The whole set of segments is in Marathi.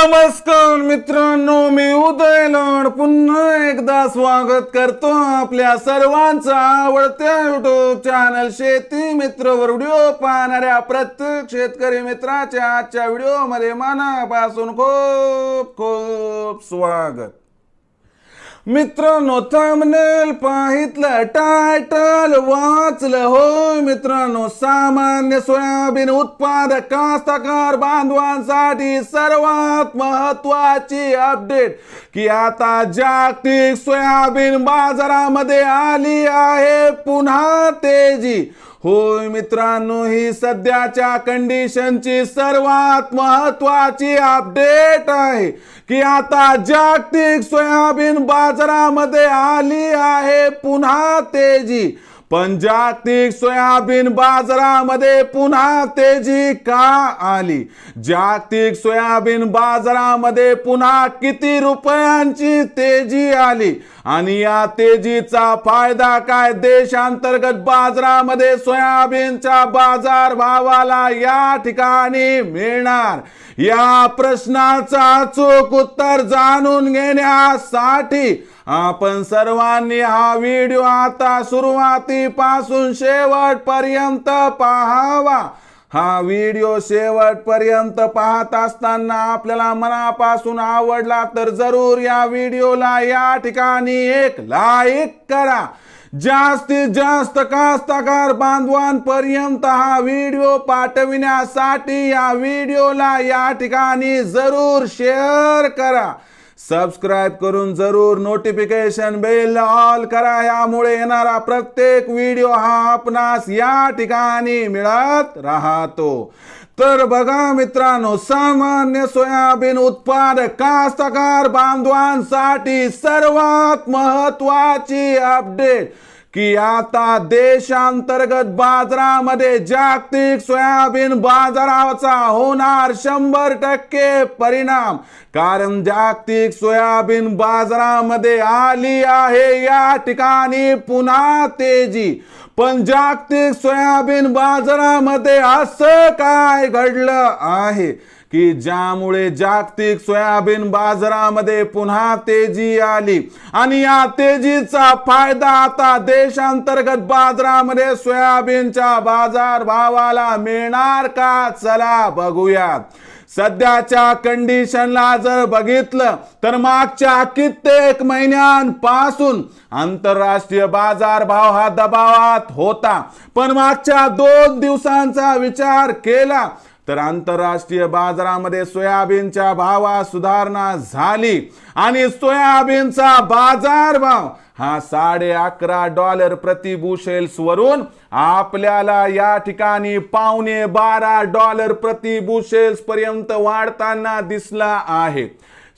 नमस्कार मित्रांनो, मी उदय लाड पुन्हा एकदा स्वागत करतो आपल्या सर्वांचा आवडत्या युट्यूब चॅनल शेती मित्रवर व्हिडिओ पाहणाऱ्या प्रत्येक शेतकरी मित्राच्या आजच्या व्हिडिओमध्ये मनापासून खूप खूप स्वागत. मित्रांनो, थंबनेल पाहितलं, टायटल वाचलं. होय मित्रांनो, सामान्य सोयाबीन उत्पादक कास्तकार बांधवांसाठी सर्वात महत्वाची अपडेट की आता जागतिक सोयाबीन बाजारामध्ये आली आहे पुन्हा तेजी. होय मित्रांनो, ही सध्याच्या कंडिशनची सर्वात महत्वाची अपडेट आहे की आता जागतिक सोयाबीन बाजारामध्ये आली आहे पुन्हा तेजी. पण जागतिक सोयाबीन बाजारामध्ये पुन्हा तेजी का आली? जागतिक सोयाबीन बाजारामध्ये पुन्हा किती रुपयांची तेजी आली आणि या तेजीचा फायदा काय देशांतर्गत बाजारामध्ये सोयाबीनच्या बाजार भावाला या ठिकाणी मिळणार? या प्रश्नाचा अचूक उत्तर जाणून घेण्यासाठी आपण सर्वांनी हा व्हिडिओ आता सुरुवातीपासून शेवटपर्यंत पाहावा. हा व्हिडिओ शेवटपर्यंत पाहत असताना आपल्याला मनापासून आवडला तर जरूर या व्हिडिओला या ठिकाणी एक लाईक करा. जास्तीत जास्त कास्तकार बांधवांपर्यंत हा व्हिडिओ पाठविण्यासाठी या व्हिडिओला या ठिकाणी जरूर शेअर करा. सबस्क्राइब करून जरूर नोटिफिकेशन बेल ऑल करा. यामुळे येणारा प्रत्येक व्हिडिओ हा आपणास या ठिकाणी मिळत राहतो. तर बघा मित्रांनो, सामान्य सोयाबीन उत्पादक कास्तकार बांधवांसाठी सर्वात महत्वाची अपडेट की आता देशांतर्गत बाजारामध्ये जागतिक सोयाबीन बाजाराचा होणार 100% परिणाम. कारण जागतिक सोयाबीन बाजारामध्ये आली आहे या ठिकाणी पुन्हा तेजी. पण जागतिक सोयाबीन बाजारामध्ये असं काय घडलं आहे की ज्यामुळे जागतिक सोयाबीन बाजारामध्ये पुन्हा तेजी आली आणि या तेजीचा फायदा आता देशांतर्गत बाजारामध्ये सोयाबीनच्या बाजार भावाला मिळणार का? चला बघूया. सध्याच्या कंडिशनला जर बघितलं तर मागच्या कित्येक महिन्यांपासून आंतरराष्ट्रीय बाजार भाव हा दबावात होता. पण मागच्या 2 दिवसांचा विचार केला तर आंतरराष्ट्रीय बाजारामध्ये सोयाबीनच्या भावात सुधारणा झाली आणि सोयाबीनचा बाजार भाव हा $11.5 प्रति बुशेल्स वरून आपल्याला या ठिकाणी $12.25 प्रति बुशेल्स पर्यंत वाढताना दिसला आहे.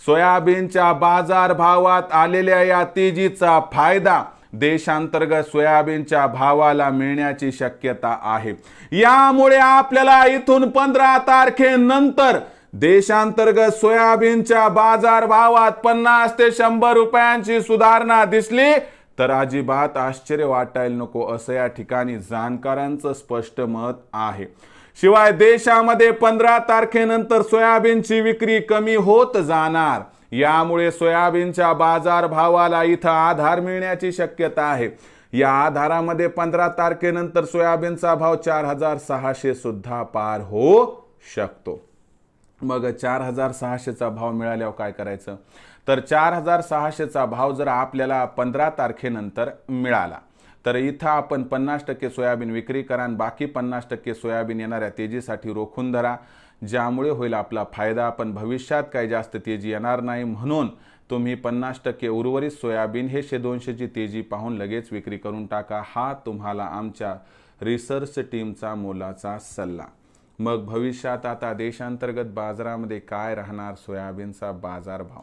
सोयाबीनच्या बाजार भावात आलेल्या या तेजीचा फायदा देशांतर्गत सोयाबीनच्या भावाला मिळण्याची शक्यता आहे. यामुळे आपल्याला इथून 15 तारखेनंतर देशांतर्गत सोयाबीनच्या बाजार भावात 50 ते 100 रुपयांची सुधारणा दिसली तर अजिबात आश्चर्य वाटायला नको, असं या ठिकाणी जाणकारांचं स्पष्ट मत आहे. शिवाय देशामध्ये 15 तारखेनंतर सोयाबीनची विक्री कमी होत जाणार. यामुळे सोयाबीनच्या बाजार भावाला इथं आधार मिळण्याची शक्यता आहे. या आधारामध्ये 15 तारखेनंतर सोयाबीनचा भाव 4600 सुद्धा पार होऊ शकतो. मग 4600चा भाव मिळाल्यावर काय करायचं? तर 4600चा भाव जर आपल्याला 15 तारखेनंतर मिळाला तर इथं आपण 50% सोयाबीन विक्री करा आणि बाकी 50% सोयाबीन येणाऱ्या तेजीसाठी रोखून धरा. ज्यामुळे होईल आपला फायदा. पण भविष्यात काही जास्त तेजी येणार नाही, म्हणून तुम्ही 50% उर्वरित सोयाबीन हे 100-200ची तेजी पाहून लगेच विक्री करून टाका. हा तुम्हाला आमच्या रिसर्च टीमचा मोलाचा सल्ला. मग भविष्यात आता देशांतर्गत बाजारामध्ये काय राहणार सोयाबीनचा बाजार भाव,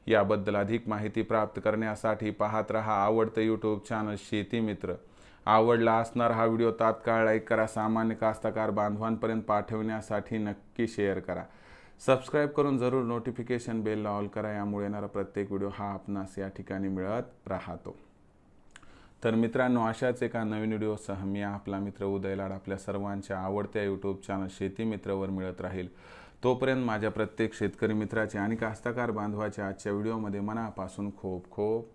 याबद्दल अधिक माहिती प्राप्त करण्यासाठी पाहत रहा आवडतं यूट्यूब चॅनल शेती मित्र. आवडला असणार हा व्हिडिओ तात्काळ लाईक करा. सामान्य कास्तकार बांधवांपर्यंत पाठवण्यासाठी नक्की शेअर करा. सबस्क्राइब करून जरूर नोटिफिकेशन बेल ऑल करा. यामुळे येणारा प्रत्येक व्हिडिओ हा आपणास या ठिकाणी मिळत राहतो. तर मित्रांनो, अशाच एका नवीन व्हिडिओसह मी आपला मित्र उदय लाड आपल्या सर्वांच्या आवडत्या यूट्यूब चॅनल शेती मित्रवर मिळत राहील. तोपर्यंत माझ्या प्रत्येक शेतकरी मित्राचे आणि कास्तकार बांधवाच्या आजच्या व्हिडिओमध्ये मनापासून खूप खूप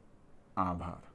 आभार.